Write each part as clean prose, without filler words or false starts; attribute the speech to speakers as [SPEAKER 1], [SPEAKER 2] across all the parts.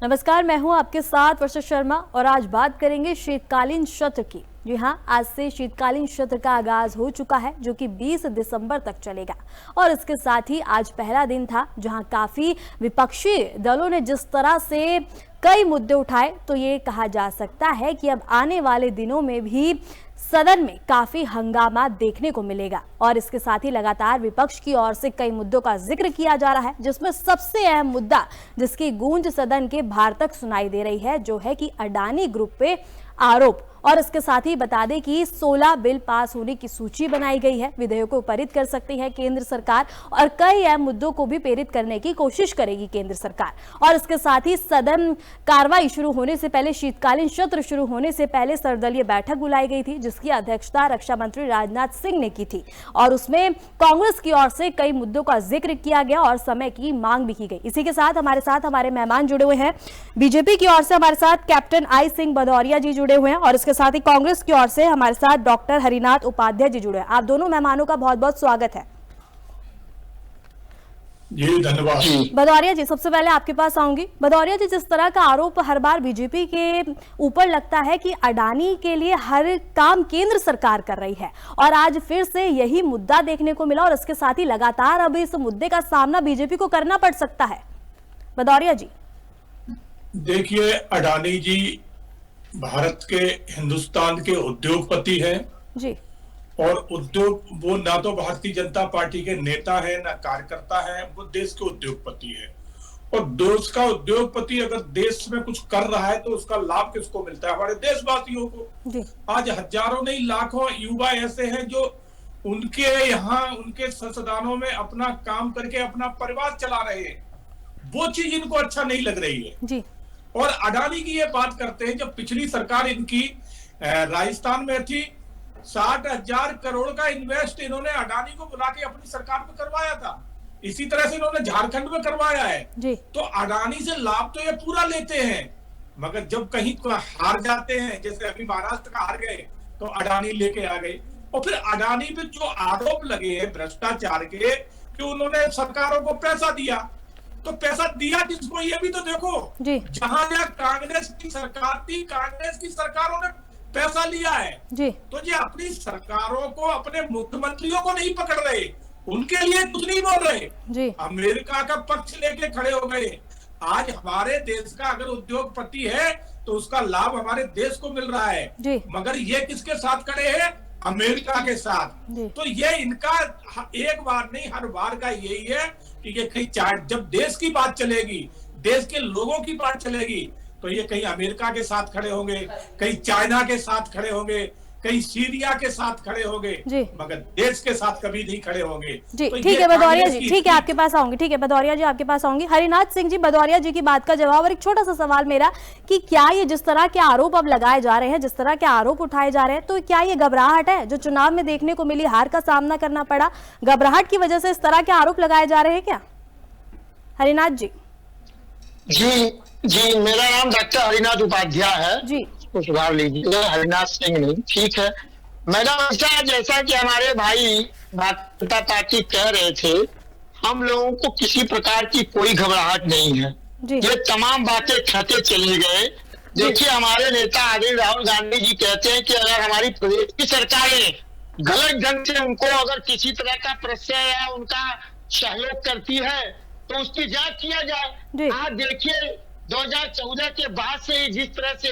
[SPEAKER 1] नमस्कार, मैं हूं आपके साथ वर्षा शर्मा और आज बात करेंगे शीतकालीन सत्र की। जी हां, आज से शीतकालीन सत्र का आगाज हो चुका है जो कि 20 दिसंबर तक चलेगा और इसके साथ ही आज पहला दिन था जहां काफी विपक्षी दलों ने जिस तरह से कई मुद्दे उठाए तो ये कहा जा सकता है कि अब आने वाले दिनों में भी सदन में काफी हंगामा देखने को मिलेगा और इसके साथ ही लगातार विपक्ष की ओर से कई मुद्दों का जिक्र किया जा रहा है, जिसमें सबसे अहम मुद्दा जिसकी गूंज सदन के बाहर तक सुनाई दे रही है जो है कि अडानी ग्रुप पे आरोप। और इसके साथ ही बता दें कि 16 बिल पास होने की सूची बनाई गई है, विधेयकों को पारित कर सकती है केंद्र सरकार और कई अहम मुद्दों को भी पारित करने की कोशिश करेगी केंद्र सरकार। और इसके साथ ही सदन कार्रवाई शुरू होने से पहले, शीतकालीन सत्र शुरू होने से पहले सर्वदलीय बैठक बुलाई गई थी जिसकी अध्यक्षता रक्षा मंत्री राजनाथ सिंह ने की थी और उसमें कांग्रेस की ओर से कई मुद्दों का जिक्र किया गया और समय की मांग भी की गई। इसी के साथ हमारे मेहमान जुड़े हुए हैं। बीजेपी की ओर से हमारे साथ कैप्टन आई सिंह भदौरिया जी जुड़े हुए हैं और इसके साथ ही कांग्रेस की ओर से हमारे साथ डॉक्टर हरिनाथ उपाध्याय जी जुड़े हैं। आप दोनों मेहमानों का बहुत बहुत स्वागत है।
[SPEAKER 2] जी धन्यवाद।
[SPEAKER 1] भदौरिया जी, सबसे पहले आपके पास आऊंगी। भदौरिया जी, जिस तरह का आरोप हर बार बीजेपी के ऊपर लगता है कि अडानी के लिए हर काम केंद्र सरकार कर रही है और आज फिर से यही मुद्दा देखने को मिला और इसके साथ ही लगातार अब इस मुद्दे का सामना बीजेपी को करना पड़ सकता है। भदौरिया जी,
[SPEAKER 2] देखिए, अडानी जी भारत के, हिंदुस्तान के उद्योगपति हैं
[SPEAKER 1] जी
[SPEAKER 2] और उद्योग, वो ना तो भारतीय जनता पार्टी के नेता है ना कार्यकर्ता है, वो देश के उद्योगपति है। और देश का उद्योगपति अगर देश में कुछ कर रहा है तो उसका लाभ किसको मिलता है? हमारे देशवासियों को जी। आज हजारों नहीं लाखों युवा ऐसे हैं जो उनके यहाँ, उनके संस्थानों में अपना काम करके अपना परिवार चला रहे हैं। वो चीज इनको अच्छा नहीं लग रही है जी। और अडानी की ये बात करते हैं, जब पिछली सरकार इनकी राजस्थान में थी, 60,000 करोड़ का इन्वेस्ट इन्होंने अडानी को बुला के अपनी सरकार में करवाया था। इसी तरह से इन्होंने झारखंड में करवाया है जी। तो अडानी से लाभ तो ये पूरा लेते हैं, मगर जब कहीं हार जाते हैं, जैसे अभी महाराष्ट्र का हार गए तो अडानी लेके आ गए। और फिर अडानी पे जो आरोप लगे हैं भ्रष्टाचार के कि उन्होंने सरकारों को पैसा दिया, तो पैसा दिया किसको ये भी तो देखो। जहां कांग्रेस की सरकार थी, कांग्रेस की सरकारों ने पैसा लिया है जी। तो ये अपनी सरकारों को, अपने मुख्यमंत्रियों को नहीं पकड़ रहे, उनके लिए कुछ नहीं बोल रहे जी। अमेरिका का पक्ष लेके खड़े हो गए। आज हमारे देश का अगर उद्योगपति है तो उसका लाभ हमारे देश को मिल रहा है जी। मगर ये किसके साथ खड़े हैं? अमेरिका के साथ। तो ये इनका एक बार नहीं, हर बार का यही है कि ये कहीं जब देश की बात चलेगी, देश के लोगों की बात चलेगी, तो ये कहीं अमेरिका के साथ खड़े होंगे, कहीं चाइना के साथ खड़े होंगे, कहीं सीरिया के साथ खड़े होंगे, मगर देश के साथ कभी नहीं खड़े होंगे जी। तो ठीक है भदौरिया जी, ठीक है आपके पास आऊंगी। ठीक है भदौरिया जी, आपके पास आऊंगी। हरिनाथ सिंह जी, भदौरिया जी की बात का जवाब और एक छोटा सा सवाल मेरा कि क्या ये जिस तरह के आरोप अब लगाए जा रहे हैं, जिस तरह के आरोप उठाए जा रहे हैं, तो क्या ये घबराहट है जो चुनाव में देखने को मिली, हार का सामना करना पड़ा, घबराहट की वजह से इस तरह के आरोप लगाए जा रहे हैं क्या? हरिनाथ जी।
[SPEAKER 3] जी, मेरा नाम डॉक्टर हरिनाथ उपाध्याय है जी, तो सुधार लीजिए, हरिनाथ सिंह नहीं, ठीक है मैडम। ऐसा जैसा कि हमारे भाई भारतीय जनता पार्टी कह रहे थे, हम लोगों को किसी प्रकार की कोई घबराहट नहीं है। ये तमाम बातें कहते चले गए। देखिए, हमारे नेता आदरणीय राहुल गांधी जी कहते हैं कि अगर हमारी प्रदेश की सरकारें गलत ढंग से उनको अगर किसी तरह का प्रश्रय या उनका सहयोग करती है तो उसकी जांच किया जाए। आप देखिए, 2014 के बाद से जिस तरह से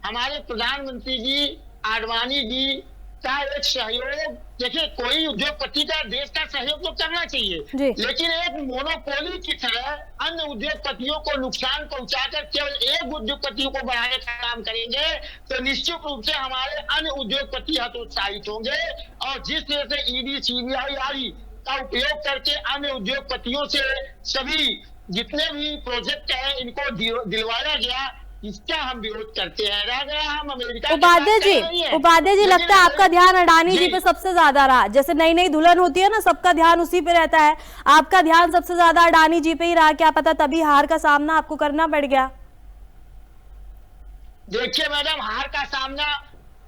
[SPEAKER 3] हमारे प्रधानमंत्री जी, आडवाणी जी का एक सहयोग, देखिए कोई उद्योगपति का देश का सहयोग तो करना चाहिए, लेकिन एक मोनोपोली की तरह अन्य उद्योगपतियों को नुकसान पहुंचाकर केवल एक उद्योगपति को बढ़ाने का काम करेंगे तो निश्चित रूप से हमारे अन्य उद्योगपति हतोत्साहित होंगे। और जिस तरह से ईडी, सीबीआई आदि का उपयोग करके अन्य उद्योगपतियों से सभी जितने भी प्रोजेक्ट हैं इनको दिलवाया गया, इसका हम विरोध करते हैं। रह गया हम अमेरिका।
[SPEAKER 1] उपाध्याय जी, लगता है आपका ध्यान अडानी जी पे सबसे ज्यादा रहा। जैसे नई नई दुल्हन होती है ना, सबका ध्यान उसी पे रहता है, आपका ध्यान सबसे ज्यादा अडानी जी पे ही रहा। क्या पता तभी हार का सामना आपको करना पड़ गया।
[SPEAKER 3] देखिए मैडम, हार का सामना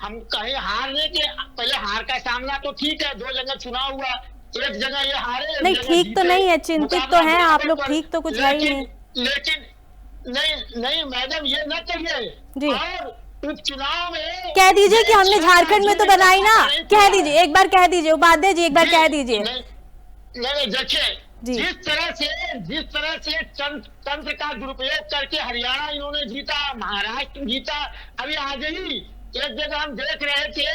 [SPEAKER 3] हम कहीं हारने के पहले, हार का सामना तो ठीक है, 2 जगह चुनाव हुआ, एक जगह ये हारे,
[SPEAKER 1] नहीं ठीक तो नहीं है, चिंतित तो है आप लोग, ठीक तो कुछ है ही नहीं।
[SPEAKER 3] नहीं मैडम, ये न कहिए।
[SPEAKER 1] जी।
[SPEAKER 3] और उपचुनाव में
[SPEAKER 1] कह दीजिए कि हमने झारखंड में तो बनाई ना, कह दीजिए, एक बार कह दीजिए उपाध्याय जी, एक बार कह दीजिए।
[SPEAKER 3] नहीं देखिए, जिस तरह से तंत्र का दुरुपयोग करके हरियाणा इन्होंने जीता, महाराष्ट्र जीता। अभी आज ही एक जगह हम देख रहे थे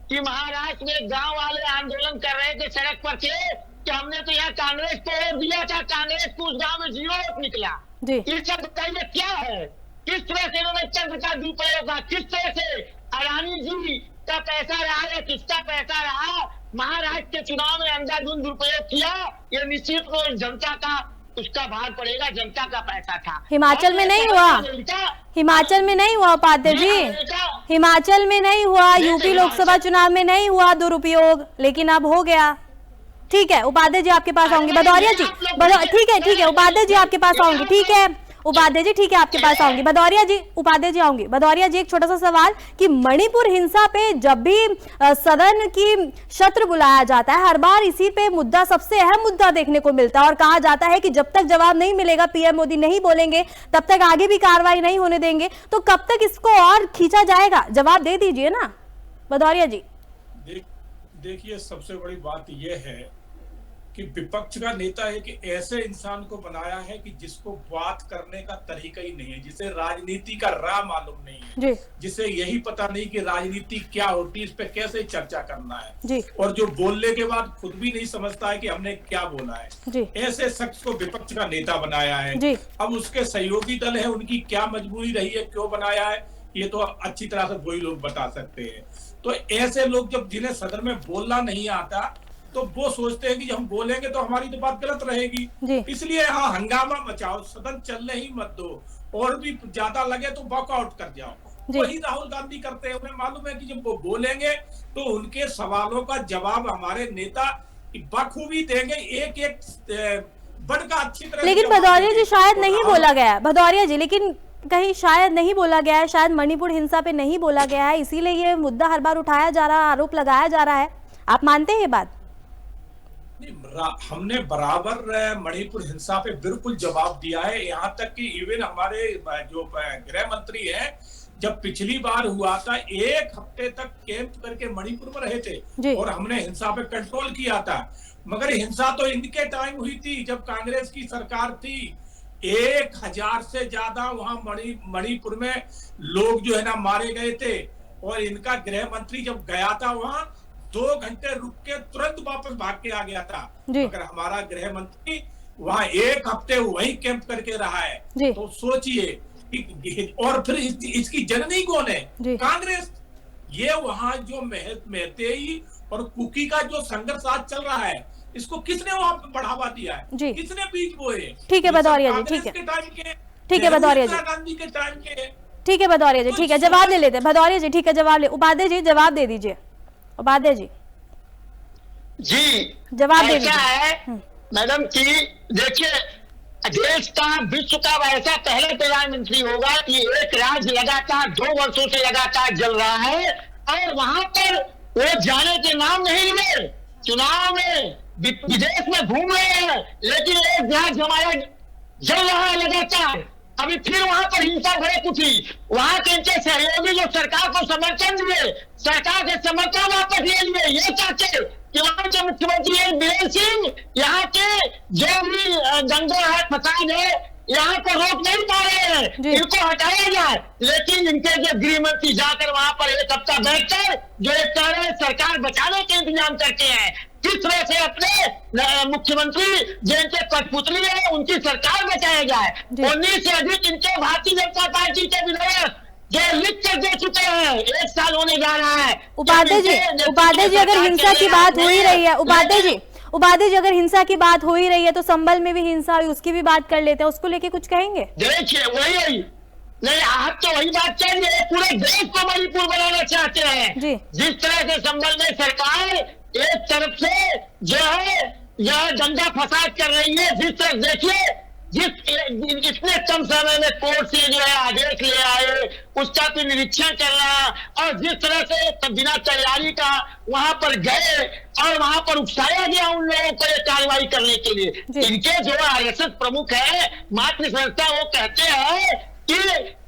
[SPEAKER 3] कि महाराष्ट्र में गांव वाले आंदोलन कर रहे थे सड़क पर थे कि हमने तो यहाँ कांग्रेस को वोट दिया था, कांग्रेस को उस गांव में 0 वोट निकला। ये सब बताइए क्या है? किस तरह से इन्होंने तंत्र का दुरुपयोग किया, किस तरह से अडानी जी का पैसा रहा या किसका पैसा रहा, महाराष्ट्र के चुनाव में अंधाधुंध दुरुपयोग किया। ये निश्चित रूप से जनता का उसका भार पड़ेगा, जनता का पैसा था।
[SPEAKER 1] हिमाचल में नहीं हुआ, हिमाचल में नहीं हुआ उपाध्याय जी, हिमाचल में नहीं हुआ, यूपी लोकसभा चुनाव में नहीं हुआ दुरुपयोग, लेकिन अब हो गया। ठीक है उपाध्याय जी, आपके पास आऊंगी। भदौरिया जी, ठीक है उपाध्याय जी, आपके पास आऊंगी। ठीक है उपाध्याय जी, ठीक है आपके पास आऊंगी। भदौरिया जी, उपाध्याय जी आऊंगी। भदौरिया जी, एक छोटा सा सवाल कि मणिपुर हिंसा पे जब भी सदन की सत्र बुलाया जाता है, हर बार इसी पे मुद्दा, सबसे अहम मुद्दा देखने को मिलता है और कहा जाता है कि जब तक जवाब नहीं मिलेगा, पीएम मोदी नहीं बोलेंगे, तब तक आगे भी कार्रवाई नहीं होने देंगे। तो कब तक इसको और खींचा जाएगा? जवाब दे दीजिए ना भदौरिया जी।
[SPEAKER 2] देखिए, सबसे बड़ी बात यह है कि विपक्ष का नेता है कि ऐसे इंसान को बनाया है कि जिसको बात करने का तरीका ही नहीं है, जिसे राजनीति का राह मालूम नहीं है, जिसे यही पता नहीं कि राजनीति क्या होती है, इस पे कैसे चर्चा करना है, और जो बोलने के बाद खुद भी नहीं समझता है कि हमने क्या बोला है। ऐसे शख्स को विपक्ष का नेता बनाया है। अब उसके सहयोगी दल है, उनकी क्या मजबूरी रही है, क्यों बनाया है, ये तो अच्छी तरह से वही लोग बता सकते हैं। तो ऐसे लोग जब जिन्हें सदन में बोलना नहीं आता, तो वो सोचते हैं कि हम बोलेंगे तो हमारी तो बात गलत रहेगी, इसलिए हाँ हंगामा मचाओ, सदन चलने ही मत दो, और भी ज्यादा लगे तो वॉकआउट कर जाओ। वही राहुल गांधी करते हैं। उन्हें मालूम है कि जब वो बोलेंगे तो उनके सवालों का जवाब हमारे नेता बखूबी देंगे, एक एक वर्ड का अच्छी तरह।
[SPEAKER 1] लेकिन भदौरिया जी शायद नहीं बोला गया, भदौरिया जी लेकिन कहीं शायद नहीं बोला गया है, शायद मणिपुर हिंसा पे नहीं बोला गया है, इसीलिए ये मुद्दा हर बार उठाया जा रहा है, आरोप लगाया जा रहा है। आप मानते हैं ये बात?
[SPEAKER 2] हमने बराबर मणिपुर हिंसा पे बिल्कुल जवाब दिया है। यहाँ तक कि इवन हमारे जो गृह मंत्री हैं, जब पिछली बार हुआ था 1 हफ्ते तक कैंप करके मणिपुर में रहे थे और हमने हिंसा पे कंट्रोल किया था। मगर हिंसा तो इनके टाइम हुई थी जब कांग्रेस की सरकार थी। 1000 से ज्यादा वहां मणिपुर में लोग जो है ना मारे गए थे, और इनका गृह मंत्री जब गया था वहां 2 घंटे रुक के तुरंत वापस भाग के आ गया था। अगर हमारा गृह मंत्री वहां 1 हफ्ते वही कैंप करके रहा है, तो सोचिए। और फिर इसकी जननी कौन है? कांग्रेस। ये वहां जो मेहतेई और कुकी का जो संघर्ष आज चल रहा है, इसको किसने वहां पे बढ़ावा दिया है, किसने बीज बोए?
[SPEAKER 1] ठीक है भदौरिया जी, ठीक है, ठीक है भदौरिया जी,
[SPEAKER 2] गांधी के टाइम के,
[SPEAKER 1] ठीक है भदौरिया जी, ठीक है, जवाब ले लेते हैं भदौरिया जी, ठीक है जवाब ले। उपाध्याय जी जवाब दे दीजिए। उपाध्याय जी जवाब दे दीजिए।
[SPEAKER 3] मैडम की देखिए, देश का विश्व का ऐसा पहला प्रधानमंत्री होगा कि एक राज्य लगातार 2 वर्षों से लगातार जल रहा है और वहां पर वो जाने के नाम नहीं लिए। चुनाव में विदेश में घूम रहे हैं, लेकिन एक राज्य हमारा जल रहा है लगातार। अभी फिर वहां पर हिंसा भड़क उठी, वहां के इनके सहयोगी जो सरकार को समर्थन दिए, सरकार के समर्थन वापस ले लिए। ये चाहते कि वहां के मुख्यमंत्री बीरेंद्र सिंह यहाँ के जो भी दंगा है, फसाद है, यहाँ पर रोक नहीं पा रहे हैं, इनको हटाया जाए। लेकिन इनके जो गृह मंत्री जाकर वहां पर 1 हफ्ता बैठकर जो एक तरह सरकार बचाने के इंतजाम करते हैं, किस तरह से अपने मुख्यमंत्री जो इनके कठपुतली है उनकी सरकार बचाया जाए। 19 से अधिक इनके भारतीय जनता पार्टी के विधायक जो लिख कर दे चुके हैं, 1 साल होने जा रहा है।
[SPEAKER 1] उपाध्याय जी अगर हिंसा की बात हो ही रही है, उपाध्याय जी अगर हिंसा की बात हो ही रही है, तो संभल में भी हिंसा हुई, उसकी भी बात कर लेते हैं, उसको लेके कुछ कहेंगे?
[SPEAKER 3] देखिए वही नहीं, आप तो वही बात कहेंगे, पूरे देश को मणिपुर बनाना चाहते हैं। जिस तरह से संभल में सरकार एक तरफ से जो है यह दंगा फसाद कर रही है, जिस तरह देखिए इतने कम समय में कोर्ट से जो है आदेश ले आए, उसका फिर निरीक्षण करना, और जिस तरह से बिना तैयारी का वहां पर गए और वहां पर उकसाया गया उन लोगों को ये कार्रवाई करने के लिए। इनके जो आरएसएस प्रमुख है, मातृ संस्था, वो कहते हैं कि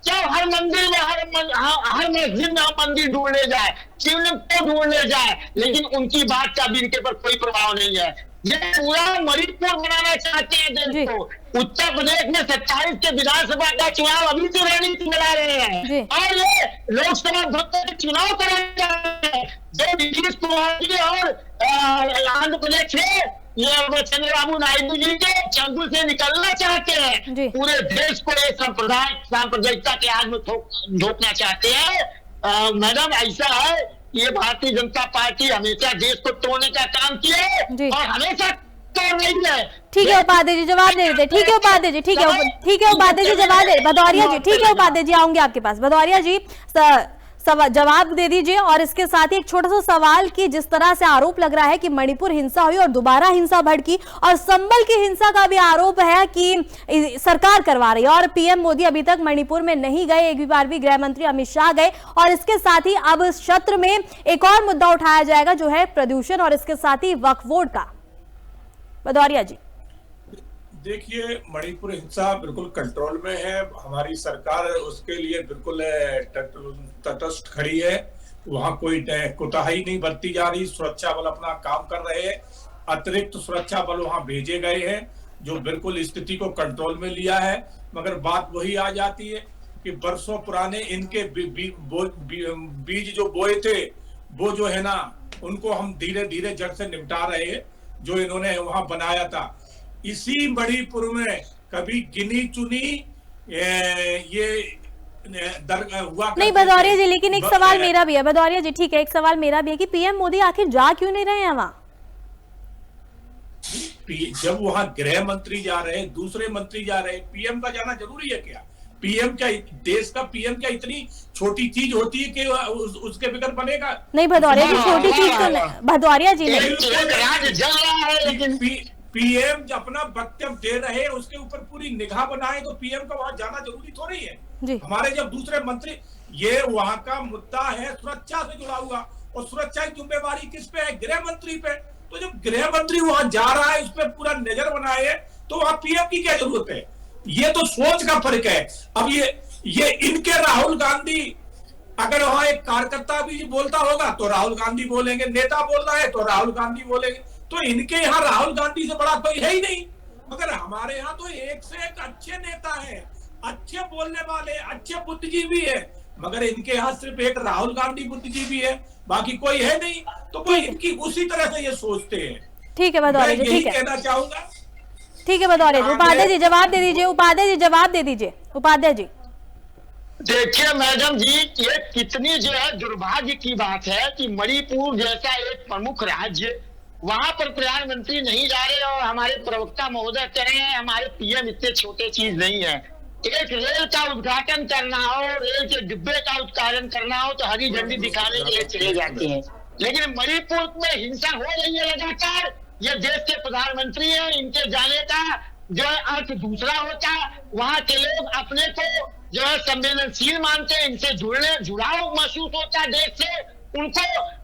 [SPEAKER 3] क्या हर मंदिर में हर मस्जिद में मंदिर ढूंढने जाए, शिवलिंग को ढूंढने जाए, लेकिन उनकी बात का भी इनके पर कोई प्रभाव नहीं है। ये पूरा मणिपुर बनाना चाहते हैं देश को। उत्तर प्रदेश में 27 के विधानसभा का चुनाव अभी तो रणनीति बना रहे हैं, और ये लोकसभा के चुनाव कराने जा रहे हैं। जो नीतीश कुमार जी और आंध्र प्रदेश से ये चंद्रबाबू नायडू जी के चंगुल से निकलना चाहते हैं, पूरे देश को ये सांप्रदायिकता के आग में ढोकना चाहते हैं। मैडम, ऐसा है, ये भारतीय जनता पार्टी हमेशा देश को तोड़ने का काम किया है और हमेशा तोड़ रही है।
[SPEAKER 1] ठीक है उपाध्याय जी, जवाब दे देते। ठीक है उपाध्याय जी, ठीक है उपाध्याय जी, जवाब दे। भदौरिया जी, ठीक है उपाध्याय जी, आऊंगे आपके पास। भदौरिया जी जवाब दे दीजिए। और इसके साथ ही एक छोटा सा सवाल कि जिस तरह से आरोप लग रहा है कि मणिपुर हिंसा हुई और दोबारा हिंसा भड़की, और संबल की हिंसा का भी आरोप है कि सरकार करवा रही है, और पीएम मोदी अभी तक मणिपुर में नहीं गए, एक भी बार भी गृह मंत्री अमित शाह गए। और इसके साथ ही अब इस क्षेत्र में एक और मुद्दा उठाया जाएगा जो है प्रदूषण, और इसके साथ ही वक्फ बोर्ड का। भदौरिया जी,
[SPEAKER 2] देखिए, मणिपुर हिंसा बिल्कुल कंट्रोल में है। हमारी सरकार उसके लिए बिल्कुल तटस्थ खड़ी है। वहां कोई कोताही नहीं बरती जा रही। सुरक्षा बल अपना काम कर रहे हैं। अतिरिक्त सुरक्षा बल वहां भेजे गए हैं जो बिल्कुल स्थिति को कंट्रोल में लिया है। मगर बात वही आ जाती है कि बरसों पुराने इनके बीज जो बोए थे, वो जो है ना, उनको हम धीरे धीरे जड़ से निपटा रहे हैं, जो इन्होंने वहां बनाया था। इसी मणिपुर में कभी गिनी चुनी ये हुआ
[SPEAKER 1] नहीं भदौरिया जी, लेकिन एक सवाल मेरा भी है। भदौरिया जी, ठीक है, एक सवाल मेरा भी है कि पीएम मोदी आखिर जा क्यों नहीं रहे हैं वहां?
[SPEAKER 2] जब वहां गृह मंत्री जा रहे, दूसरे मंत्री जा रहे, पीएम का जाना जरूरी है क्या? पीएम क्या, देश का पीएम क्या इतनी छोटी चीज होती है कि उसके बिगड़ बनेगा?
[SPEAKER 1] नहीं भदौरिया जी, छोटी चीज तो नहीं। भदौरिया जी,
[SPEAKER 2] पीएम अपना वक्तव्य दे रहे, उसके ऊपर पूरी निगाह बनाए, तो पीएम का वहां जाना जरूरी थोड़ी है। हमारे जब दूसरे मंत्री, ये वहां का मुद्दा है सुरक्षा से जुड़ा हुआ, और सुरक्षा की जिम्मेवारी किस पे है? गृह मंत्री पे। तो जब गृह मंत्री वहां जा रहा है, इस पे पूरा नजर बनाए, तो वहां पीएम की क्या जरूरत है? ये तो सोच का फर्क है। अब ये इनके राहुल गांधी, अगर वहां एक कार्यकर्ता भी बोलता होगा तो राहुल गांधी बोलेंगे, नेता बोल रहा है तो राहुल गांधी बोलेंगे। तो इनके यहाँ राहुल गांधी से बड़ा कोई है ही नहीं। मगर हमारे यहाँ तो एक से एक अच्छे नेता है, अच्छे बोलने वाले, अच्छे बुद्धिजीवी है। मगर इनके यहाँ सिर्फ एक राहुल गांधी बुद्धिजीवी है, बाकी कोई है नहीं। तो कोई इनकी उसी तरह से ये सोचते हैं।
[SPEAKER 1] ठीक है भदौरिया जी, ठीक है,
[SPEAKER 2] कहना चाहूंगा।
[SPEAKER 1] ठीक है भदौरिया जी। उपाध्याय जी जवाब दे दीजिए। उपाध्याय जी जवाब दे दीजिए। उपाध्याय जी,
[SPEAKER 3] देखिए मैडम जी, ये कितनी जो है दुर्भाग्य की बात है कि मणिपुर जैसा एक प्रमुख राज्य, वहां पर प्रधानमंत्री नहीं जा रहे, और हमारे प्रवक्ता महोदय कह रहे हैं हमारे पीएम इतने छोटे चीज नहीं है। एक रेल का उद्घाटन करना हो, रेल के डिब्बे का उद्घाटन करना हो, तो हरी झंडी दिखाने के लिए चले जाते हैं। लेकिन मणिपुर में हिंसा हो रही है लगातार। ये देश के प्रधानमंत्री हैं, इनके जाने का जो है अर्थ दूसरा होता। वहां के लोग अपने को जो है संवेदनशील मानते हैं, इनसे जुड़ाव महसूस होता है देश से उनको,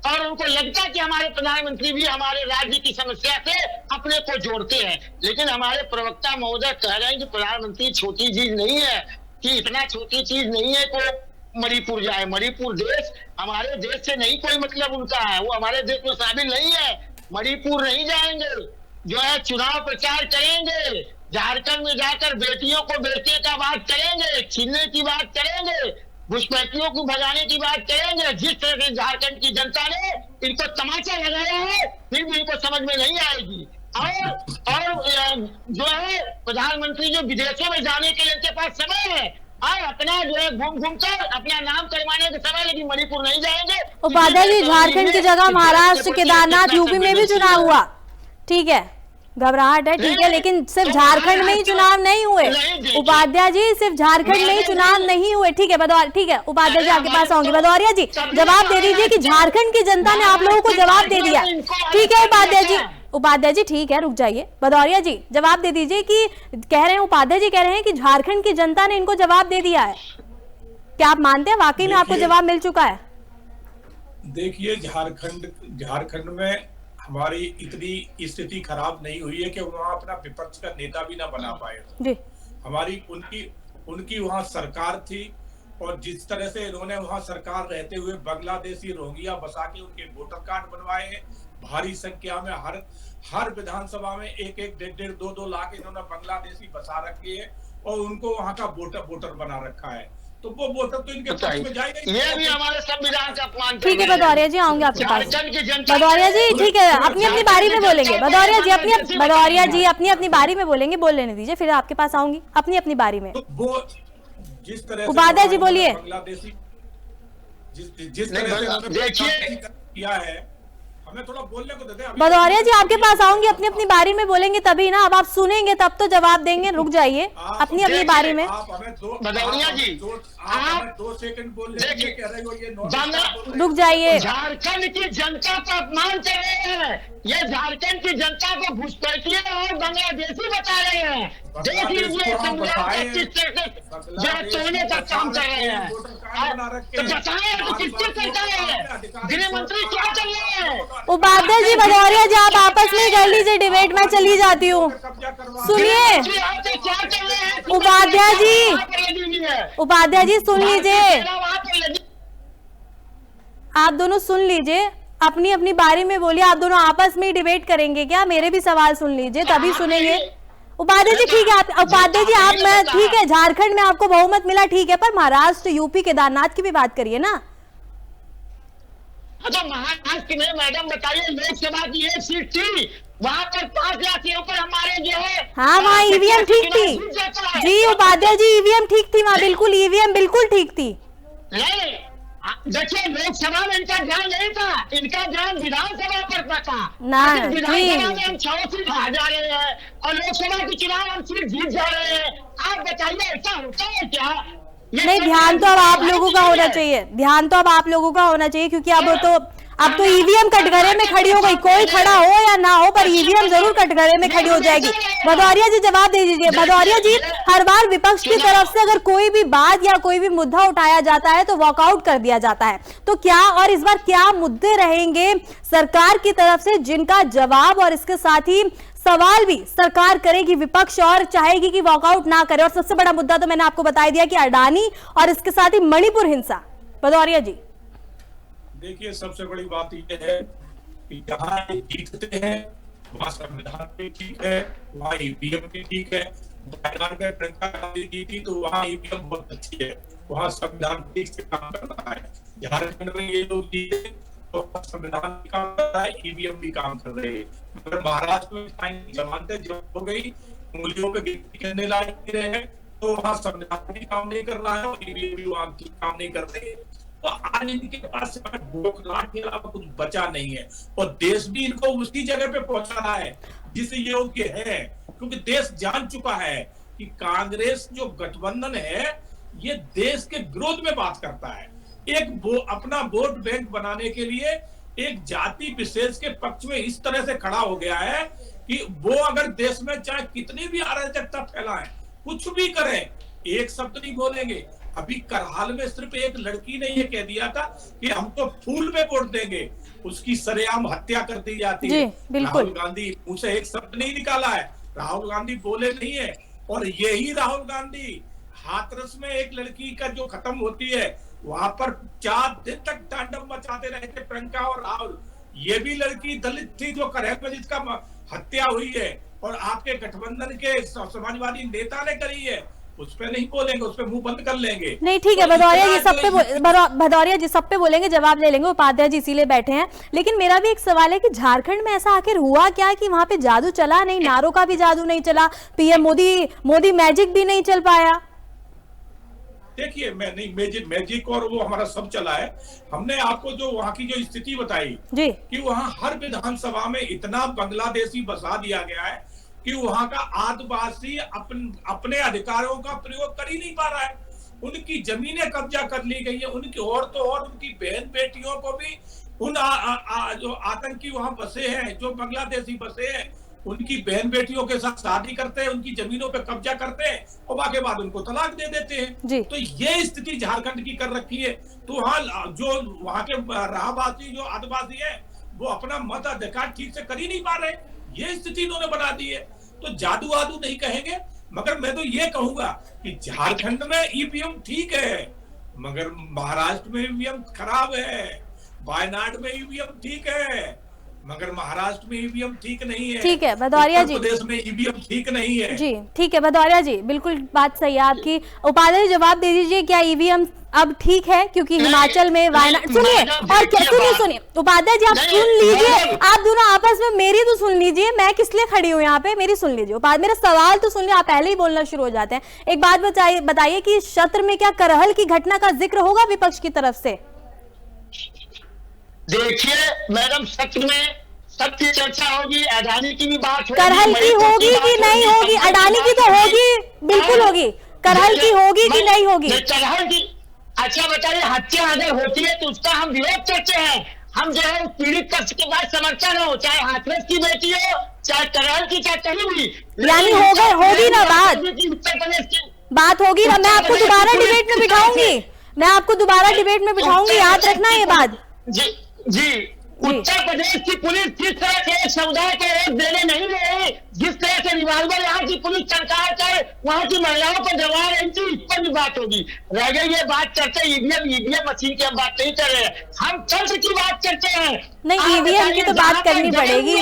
[SPEAKER 3] और उनको लगता है कि हमारे प्रधानमंत्री भी हमारे राज्य की समस्या से अपने को जोड़ते हैं। लेकिन हमारे प्रवक्ता महोदय कह रहे हैं कि प्रधानमंत्री छोटी चीज नहीं है, कि इतना छोटी चीज नहीं है को मणिपुर जाए। मणिपुर देश हमारे देश से नहीं कोई मतलब उनका है, वो हमारे देश में शामिल नहीं है। मणिपुर नहीं जाएंगे, जो है चुनाव प्रचार करेंगे, झारखंड में जाकर बेटियों को बेटे का बात करेंगे, छीनने की बात करेंगे, घुसपैठियों को भगाने की बात करेंगे। जिस तरह से झारखंड की जनता ने इनको तमाचा लगाया है, फिर भी इनको समझ में नहीं आएगी। और जो है प्रधानमंत्री जो विदेशों में जाने के लिए इनके पास समय है, और अपना जो है घूम कर अपना नाम करवाने का समय, लेकिन मणिपुर नहीं जाएंगे।
[SPEAKER 1] उपाध्याय जी, झारखंड की जगह महाराष्ट्र, केदारनाथ, यूपी में भी चुनाव हुआ, ठीक है, घबराहट है, ठीक है, लेकिन सिर्फ झारखंड में ही चुनाव नहीं हुए। उपाध्याय जी, सिर्फ झारखंड में ही चुनाव नहीं हुए, ठीक है भदौरिया, ठीक है उपाध्याय जी आपके पास आऊंगी। भदौरिया जी जवाब दे दीजिए कि झारखंड की जनता ने आप लोगों को जवाब दे दिया। ठीक है उपाध्याय जी, उपाध्याय जी ठीक है, रुक जाइए। भदौरिया जी जवाब दे दीजिए कि कह रहे हैं, उपाध्याय जी कह रहे हैं कि झारखंड की जनता ने इनको जवाब दे दिया है। क्या आप मानते हैं वाकई में आपको जवाब मिल चुका है?
[SPEAKER 2] देखिए, झारखंड में हमारी इतनी स्थिति खराब नहीं हुई है कि वहाँ अपना विपक्ष का नेता भी ना बना पाए जी। हमारी उनकी वहाँ सरकार थी, और जिस तरह से इन्होंने वहाँ सरकार रहते हुए बांग्लादेशी रोहिंग्या बसा के उनके वोटर कार्ड बनवाए हैं, भारी संख्या में हर विधानसभा में 1-1, 1.5, 2-2 लाख इन्होंने बांग्लादेशी बसा रखे हैं, और उनको वहाँ का वोटर बना रखा है। तो वो वोटर तो इनके पक्ष में जाएगा।
[SPEAKER 3] ये भी हमारे संविधान का अपमान।
[SPEAKER 1] ठीक है भदौरिया जी, आऊंगे आपके पास। भदौरिया जी ठीक है, अपनी अपनी बारी में बोलेंगे। भदौरिया जी अपनी अपनी बारी में बोलेंगे, बोल लेने दीजिए, फिर आपके पास आऊंगी अपनी अपनी बारी में।
[SPEAKER 2] वो जिस तरह
[SPEAKER 1] उपाध्याय जी बोलिए।
[SPEAKER 2] बांग्लादेशी जिस तरह से देखिए किया है, हमें थोड़ा बोलने को देते हैं।
[SPEAKER 1] भदौरिया जी आपके पास आऊंगी, अपनी अपनी बारी में बोलेंगे तभी ना, अब आप सुनेंगे तब तो जवाब देंगे। रुक जाइए अपनी अपनी बारी में।
[SPEAKER 3] भदौरिया जी
[SPEAKER 2] आप 2 सेकंड बोल कह रहे हो, ये
[SPEAKER 1] रुक जाइए।
[SPEAKER 3] झारखंड की जनता का अपमान कर रहे हैं, ये झारखंड की जनता को घुसपैठिए और बांग्लादेशी बता रहे हैं। देख लीजिए सोने का काम कर रहे हैं, तो बताएं तो किससे करता है? गृह मंत्री क्या कर रहे हैं?
[SPEAKER 1] उपाध्याय जी भदौरिया जी आप आपस में कर लीजिए डिबेट, मैं चली जाती हूँ। सुनिए उपाध्याय जी सुन लीजिए, आप दोनों सुन लीजिए, अपनी अपनी बारी में बोलिए। आप दोनों आपस में ही डिबेट करेंगे क्या? मेरे भी सवाल सुन लीजिए तभी सुनेंगे। उपाध्याय जी ठीक है, उपाध्याय जी आप मैं ठीक है, झारखंड में आपको बहुमत मिला ठीक है, पर महाराष्ट्र यूपी केदारनाथ की भी बात करिए ना।
[SPEAKER 3] अच्छा महाराष्ट्र में मैडम बताइए, लोकसभा की 1 सीट थी, वहाँ पर 5 लाख के ऊपर हमारे जो है।
[SPEAKER 1] हाँ वहाँ ईवीएम ठीक थी जी उपाध्याय जी, ईवीएम ठीक थी वहाँ, बिल्कुल ईवीएम बिल्कुल ठीक थी।
[SPEAKER 3] नहीं देखिए, लोकसभा में इनका ध्यान नहीं था, इनका ध्यान विधानसभा पर था। विधानसभा में हम 6 सीट हार जा रहे हैं और लोकसभा के चुनाव हम सीट जीत जा रहे हैं। आप बताइए ऐसा होता है क्या?
[SPEAKER 1] नहीं, ध्यान तो अब आप लोगों का होना चाहिए, ध्यान तो अब आप लोगों का होना चाहिए, क्योंकि अब तो ईवीएम कटघरे में खड़ी हो गई, कोई खड़ा हो या ना हो पर ईवीएम जरूर कटघरे में खड़ी हो जाएगी। भदौरिया जी जवाब दे दीजिए। भदौरिया जी हर बार विपक्ष की तरफ से अगर कोई भी बात या कोई भी मुद्दा उठाया जाता है तो वॉकआउट कर दिया जाता है, तो क्या और इस बार क्या मुद्दे रहेंगे सरकार की तरफ से जिनका जवाब और इसके साथ ही सवाल भी सरकार करेगी, विपक्ष और चाहेगी कि वॉकआउट ना करे? और सबसे बड़ा मुद्दा तो मैंने आपको बता दिया कि अडानी और इसके साथ ही मणिपुर हिंसा। भदौरिया जी
[SPEAKER 2] देखिए, सबसे बड़ी बात यह है कि जहां जीतते हैं वहां संविधान भी ठीक है, वहां ईवीएम भी ठीक है। प्रियंका गांधी जीती तो वहां ईवीएम बहुत अच्छी है, वहां संविधान ठीक से काम कर रहा है। झारखंड में ये लोग जीते तो संविधान भी काम कर रहा है, ईवीएम भी काम कर रहे हैं। मगर महाराष्ट्र में जमानतें जब हो गई, उंगलियों पे गिनती करने लायक रहे हैं, तो वहां संविधान भी काम नहीं कर रहा है और ईवीएम भी वहां काम नहीं कर रहे हैं। तो आज इनके पास बौखलाहट के अलावा कुछ बचा नहीं है, और देश भी इनको उसी जगह पे पहुंचा रहा है जिस योग्य है, क्योंकि देश जान चुका है कि कांग्रेस जो गठबंधन है ये देश के विरोध में बात करता है। अपना वोट बैंक बनाने के लिए एक जाति विशेष के पक्ष में इस तरह से खड़ा हो गया है कि वो अगर देश में चाहे कितनी भी अराजकता फैलाएं, कुछ भी करें, एक शब्द नहीं बोलेंगे। अभी करहाल में सिर्फ एक लड़की ने ये कह दिया था कि हम तो फूल पे वोट देंगे, उसकी सरेआम हत्या कर दी जाती है। राहुल गांधी मुंह से एक शब्द नहीं निकाला है, राहुल गांधी बोले नहीं है। और यही राहुल गांधी हाथरस में एक लड़की का जो खत्म होती है वहां पर 4 दिन तक तांडव मचाते रहे थे प्रियंका और राहुल। ये भी लड़की दलित थी जो करहल में जिसका हत्या हुई है, और आपके गठबंधन के समाजवादी नेता ने करी है। उस पे नहीं बोलेंगे, उस पे मुंह बंद कर लेंगे।
[SPEAKER 1] नहीं ठीक है, भदौरिया जी सब पे बोलेंगे, जवाब ले लेंगे। उपाध्याय जी इसीलिए बैठे हैं। लेकिन मेरा भी एक सवाल है कि झारखंड में ऐसा आखिर हुआ क्या कि वहां पे जादू चला नहीं? नारों का भी जादू नहीं चला, पीएम मोदी मैजिक भी नहीं चल पाया।
[SPEAKER 2] देखिए, मैं नहीं मैजिक और वो हमारा सब चला है। हमने आपको जो वहाँ की जो स्थिति बताई जी कि वहाँ हर विधानसभा में इतना बांग्लादेशी बसा दिया गया है कि वहां का आदिवासी अपने अधिकारों का प्रयोग कर ही नहीं पा रहा है। उनकी जमीनें कब्जा कर ली गई है, उनकी और उनकी बहन बेटियों को भी उन जो आतंकी वहां बसे हैं, जो बांग्लादेशी बसे हैं, उनकी बहन बेटियों के साथ शादी करते हैं, उनकी जमीनों पे कब्जा करते हैं और बाकी बाद उनको तलाक दे देते हैं। तो ये स्थिति झारखंड की कर रखी है। तो वहां जो वहां के रहावासी जो आदिवासी है वो अपना मत अधिकार ठीक से कर ही नहीं पा रहे, ये स्थिति इन्होंने बना दी है। तो जादू वादू नहीं कहेंगे, मगर मैं तो ये कहूंगा कि झारखंड में ईवीएम ठीक है, मगर महाराष्ट्र में ईवीएम खराब है, वायनाड में ईवीएम ठीक है, मगर महाराष्ट्र में ईवीएम ठीक नहीं है।
[SPEAKER 1] ठीक है भदौरिया जी,
[SPEAKER 2] प्रदेश में ईवीएम ठीक नहीं है
[SPEAKER 1] जी। ठीक है भदौरिया जी, बिल्कुल बात सही है आपकी। उपाध्याय जवाब दे दीजिए, क्या ईवीएम अब ठीक है? क्योंकि हिमाचल में वायनाड, सुनिए और क्या, सुनिए उपाध्याय जी, आप सुन लीजिए, आप दोनों आपस में मेरी तो सुन लीजिए, मैं किस लिए खड़ी हूँ यहाँ पे, मेरी सुन लीजिए। मेरा सवाल तो सुन लिया, आप पहले ही बोलना शुरू हो जाते हैं। एक बात बताइए कि सत्र में क्या करहल की घटना का जिक्र होगा विपक्ष की तरफ से?
[SPEAKER 3] देखिए मैडम, सत्र में सबकी चर्चा होगी, अडानी की भी बात होगी,
[SPEAKER 1] करहल की होगी कि नहीं होगी? अडानी की तो होगी, बिल्कुल होगी। करहल की होगी कि नहीं होगी?
[SPEAKER 3] करहल की, अच्छा बताइए, हत्या अगर होती है तो उसका हम विरोध करते हैं। हम जो है पीड़ित पक्ष के बाद समर्थन हो, चाहे हाथरस की बेटी हो, चाहे करहल की, चाहे कहीं भी,
[SPEAKER 1] यानी होगी ना बात,
[SPEAKER 3] उत्तर प्रदेश की
[SPEAKER 1] बात होगी ना। मैं आपको दोबारा डिबेट में बिठाऊंगी, मैं आपको दोबारा डिबेट में बिठाऊंगी, याद रखना ये बात।
[SPEAKER 3] जी उत्तर प्रदेश की पुलिस जिस तरह से समुदाय को वोट देने नहीं दे रही, जिस तरह से रिवाल्वर यहाँ की पुलिस सरकार कर वहाँ की महिलाओं को जमा रही थी, इस पर भी बात होगी। रह गई ये बात चर्चा ईवीएम मशीन की हम बात नहीं कर रहे हैं, हम तंत्र की बात करते हैं।
[SPEAKER 1] नहीं, ईवीएम की तो बात करनी पड़ेगी।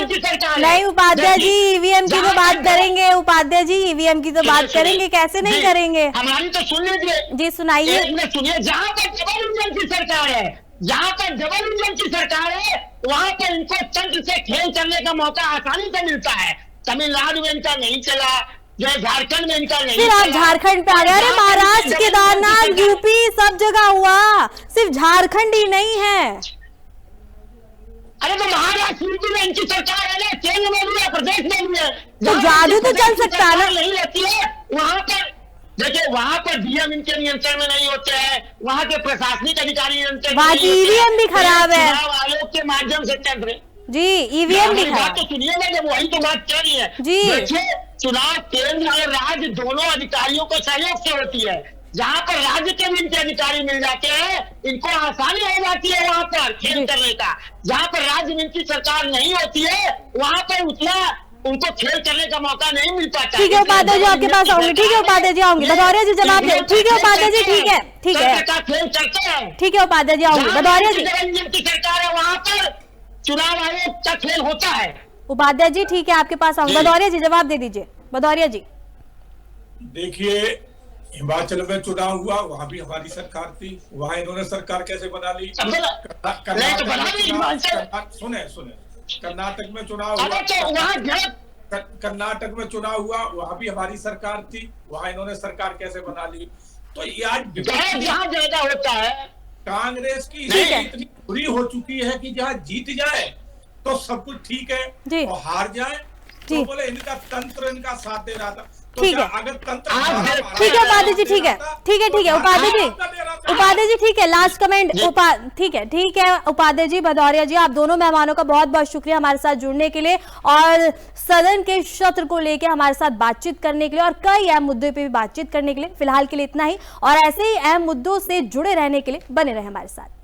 [SPEAKER 1] नहीं उपाध्याय जी, ईवीएम की तो बात करेंगे, उपाध्याय जी ईवीएम की तो बात करेंगे, कैसे नहीं करेंगे?
[SPEAKER 3] हमारी तो सुन लीजिए
[SPEAKER 1] जी, सुनाइए।
[SPEAKER 3] सुनिए, जहाँ पर डबल इंजन की सरकार है, जहाँ पर डबल इंजन की सरकार है, वहाँ पर इनको तंत्र से खेल करने का मौका आसानी से मिलता है। तमिलनाडु में इनका नहीं चला, जो झारखंड में इनका नहीं,
[SPEAKER 1] फिर आप झारखंड पे आ गए। अरे महाराष्ट्र, केदारनाथ, यूपी सब जगह हुआ, सिर्फ झारखंड ही नहीं है।
[SPEAKER 3] अरे तो महाराष्ट्र यूपी में इनकी सरकार है ना, केंद्र में भी है, प्रदेश में भी है,
[SPEAKER 1] तो जादू तो चल सकता है ना।
[SPEAKER 3] नहीं रहती है वहाँ पर, देखिए वहाँ पर डीएम इनके नियंत्रण में नहीं होते हैं, वहाँ के प्रशासनिक अधिकारी नियंत्रण में नहीं होते हैं,
[SPEAKER 1] ईवीएम भी खराब है,
[SPEAKER 3] चुनाव आयोग के माध्यम से चल रहे
[SPEAKER 1] जी, ईवीएम भी खराब।
[SPEAKER 3] तो सुनिए ना, जब वही तो बात कह रही है
[SPEAKER 1] जी।
[SPEAKER 3] देखिए, चुनाव केंद्र और राज्य दोनों अधिकारियों को सहयोग से होती है। जहाँ पर राज्य के भी इनके अधिकारी मिल जाते हैं, इनको आसानी हो जाती है वहाँ पर खेल करने का। जहाँ पर राज्य में इनकी सरकार नहीं होती है, वहाँ पर उतना उनको खेल करने का मौका नहीं मिल पाता।
[SPEAKER 1] ठीक है उपाध्याय जी, आपके पास आऊंगी। ठीक है उपाध्याय जी, आऊंगी। भदौरिया जी जवाब दे। ठीक है उपाध्याय जी, ठीक है, ठीक है,
[SPEAKER 3] खेल करते हैं।
[SPEAKER 1] ठीक है उपाध्याय जी, आऊंगी। भदौरिया जी,
[SPEAKER 3] की सरकार है, वहाँ पर चुनाव आयोग का खेल होता है।
[SPEAKER 1] उपाध्याय जी ठीक है, आपके पास आऊंगी। भदौरिया जी जवाब दे दीजिए। भदौरिया जी,
[SPEAKER 2] देखिए हिमाचल में चुनाव हुआ, वहां भी हमारी सरकार थी, वहां इन्होंने सरकार कैसे बना ली? सुने कर्नाटक में चुनाव हुआ, कर्नाटक में चुनाव हुआ, वहां भी हमारी सरकार थी, वहां इन्होंने सरकार कैसे बना ली? तो ये आज
[SPEAKER 3] ज्यादा होता है,
[SPEAKER 2] कांग्रेस की इतनी बुरी हो चुकी है कि जहाँ जीत जाए तो सब कुछ ठीक है और हार जाए तो बोले इनका तंत्र इनका साथ दे रहा था। तो
[SPEAKER 1] ठीक है,
[SPEAKER 2] अगर तंत्र
[SPEAKER 1] ठीक है उपाध्याय जी, ठीक है, ठीक है, ठीक है उपाध्याय जी, उपाध्याय जी ठीक है, लास्ट कमेंट ठीक है उपाध्याय जी, भदौरिया जी, आप दोनों मेहमानों का बहुत बहुत शुक्रिया हमारे साथ जुड़ने के लिए और सदन के सत्र को लेकर हमारे साथ बातचीत करने के लिए और कई अहम मुद्दों पे भी बातचीत करने के लिए। फिलहाल के लिए इतना ही और ऐसे ही अहम मुद्दों से जुड़े रहने के लिए बने रहे हमारे साथ।